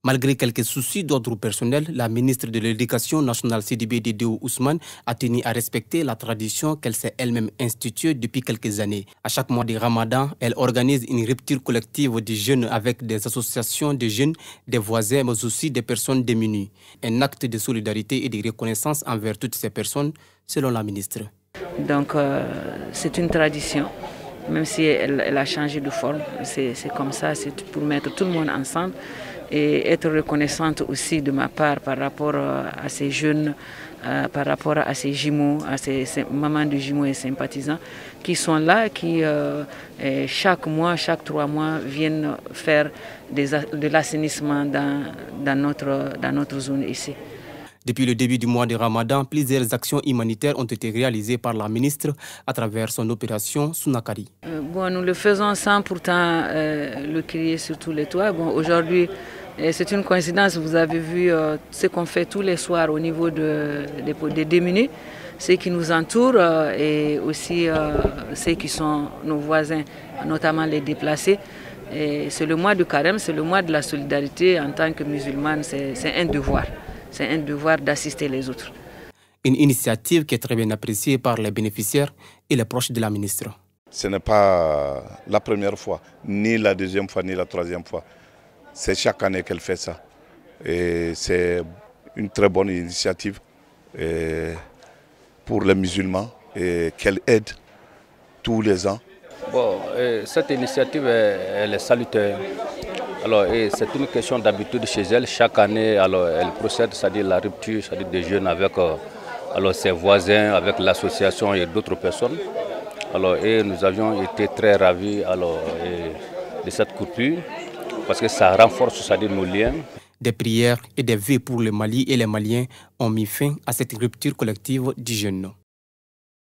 Malgré quelques soucis d'ordre personnel, la ministre de l'Éducation nationale Sidibé Dédéo Ousmane a tenu à respecter la tradition qu'elle s'est elle-même instituée depuis quelques années. À chaque mois de Ramadan, elle organise une rupture collective des jeunes avec des associations de jeunes, des voisins, mais aussi des personnes démunies. Un acte de solidarité et de reconnaissance envers toutes ces personnes, selon la ministre. Donc c'est une tradition, même si elle a changé de forme. C'est comme ça, c'est pour mettre tout le monde ensemble. Et être reconnaissante aussi de ma part par rapport à ces jeunes, par rapport à ces jumeaux, à ces mamans de jumeaux et sympathisants qui sont là, qui chaque mois, chaque 3 mois viennent faire de l'assainissement dans notre zone ici. Depuis le début du mois de Ramadan, plusieurs actions humanitaires ont été réalisées par la ministre à travers son opération Sunakari. Nous le faisons sans pourtant le crier sur tous les toits. Aujourd'hui, c'est une coïncidence, vous avez vu ce qu'on fait tous les soirs au niveau des démunis, ceux qui nous entourent et aussi ceux qui sont nos voisins, notamment les déplacés. C'est le mois du carême, c'est le mois de la solidarité. En tant que musulmane, c'est un devoir. C'est un devoir d'assister les autres. Une initiative qui est très bien appréciée par les bénéficiaires et les proches de la ministre. Ce n'est pas la première fois, ni la deuxième fois, ni la troisième fois. C'est chaque année qu'elle fait ça. Et c'est une très bonne initiative pour les musulmans et qu'elle aide tous les ans. Cette initiative, elle est salutaire. C'est une question d'habitude chez elle. Chaque année, elle procède, c'est-à-dire la rupture, c'est-à-dire des jeunes avec ses voisins, avec l'association et d'autres personnes. Nous avions été très ravis de cette coupure parce que ça renforce, c'est-à-dire nos liens. Des prières et des vœux pour le Mali et les Maliens ont mis fin à cette rupture collective du jeune.